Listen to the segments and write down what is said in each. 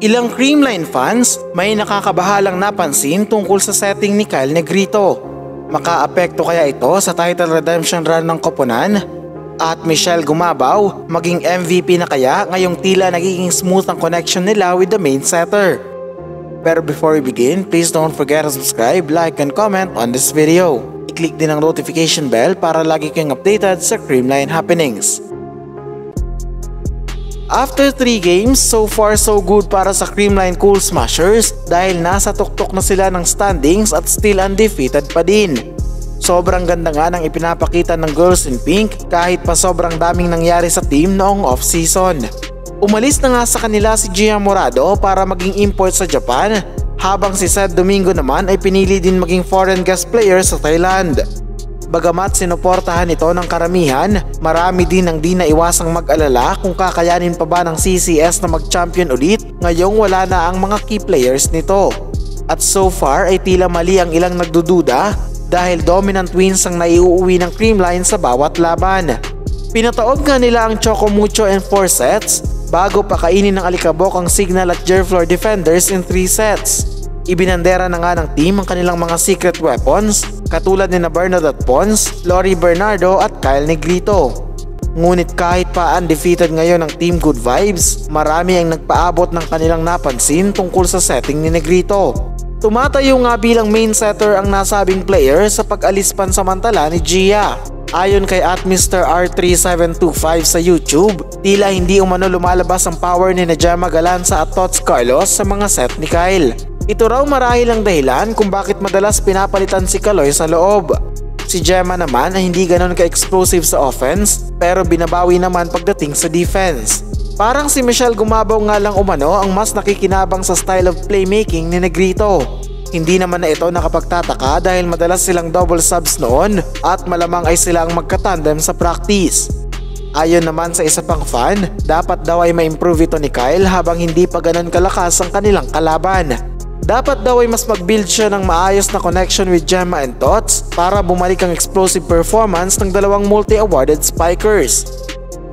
Ilang Creamline fans may nakakabahalang napansin tungkol sa setting ni Kyle Negrito. Makaapekto kaya ito sa title redemption run ng koponan? At Michelle Gumabaw, maging MVP na kaya ngayong tila nagiging smooth ang connection nila with the main setter? Pero before we begin, please don't forget to subscribe, like, and comment on this video. I-click din ang notification bell para lagi kayong updated sa Creamline happenings. After 3 games, so far so good para sa Creamline Cool Smashers dahil nasa tuktok na sila ng standings at still undefeated pa din. Sobrang ganda nga ng ipinapakita ng Girls in Pink kahit pa sobrang daming nangyari sa team noong off-season. Umalis na nga sa kanila si Gia Morado para maging import sa Japan, habang si Seth Domingo naman ay pinili din maging foreign guest player sa Thailand. Bagamat sinuportahan ito ng karamihan, marami din ang di naiwasang mag-alala kung kakayanin pa ba ng CCS na mag-champion ulit ngayong wala na ang mga key players nito. At so far ay tila mali ang ilang nagdududa dahil dominant wins ang naiuuwi ng Creamline sa bawat laban. Pinataob nga nila ang Chocomucho in 4 sets bago pakainin ng alikabok ang Signal at Jerflor defenders in 3 sets. Ibinandera na nga ng team ang kanilang mga secret weapons katulad ni Bernadette Pons, Lori Bernardo at Kyle Negrito. Ngunit kahit pa undefeated ngayon ng Team Good Vibes, marami ang nagpaabot ng kanilang napansin tungkol sa setting ni Negrito. Tumatayo nga bilang main setter ang nasabing player sa pag-alis pansamantala ni Gia. Ayon kay @Mr.R3725 sa YouTube, tila hindi umano lumalabas ang power ni Gemma Galanza at Tots Carlos sa mga set ni Kyle. Ito raw marahil ang dahilan kung bakit madalas pinapalitan si Kaloy sa loob. Si Gemma naman ay hindi ganoon ka-explosive sa offense pero binabawi naman pagdating sa defense. Parang si Michelle Gumabaw nga lang umano ang mas nakikinabang sa style of playmaking ni Negrito. Hindi naman na ito nakapagtataka dahil madalas silang double subs noon at malamang ay sila ang magkatandem sa practice. Ayon naman sa isa pang fan, dapat daw ay ma-improve ito ni Kyle habang hindi pa ganoon kalakas ang kanilang kalaban. Dapat daw ay mas mag-build siya ng maayos na connection with Gemma and Tots para bumalik ang explosive performance ng dalawang multi-awarded spikers.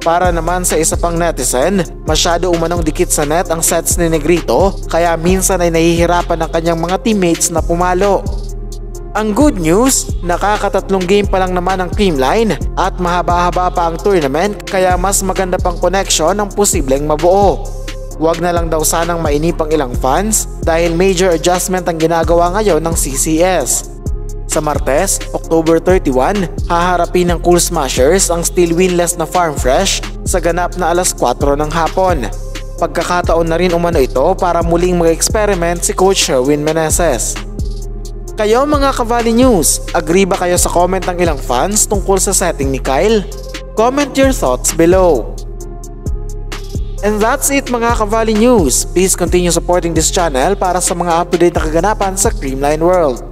Para naman sa isa pang netizen, masyado umanong dikit sa net ang sets ni Negrito kaya minsan ay nahihirapan ang kanyang mga teammates na pumalo. Ang good news, nakakatatlong game pa lang naman ang Creamline at mahaba-haba pa ang tournament kaya mas maganda pang connection ang posibleng mabuo. Huwag na lang daw sanang mainip ang ilang fans dahil major adjustment ang ginagawa ngayon ng CCS. Sa Martes, October 31, haharapin ng Cool Smashers ang still winless na Farm Fresh sa ganap na alas 4 ng hapon. Pagkakataon na rin umano ito para muling mag-experiment si Coach Sherwin Meneses. Kayo mga Cavalli News, agree ba kayo sa comment ng ilang fans tungkol sa setting ni Kyle? Comment your thoughts below. And that's it mga Cavalli News. Please continue supporting this channel para sa mga up-to-date na kaganapan sa Creamline World.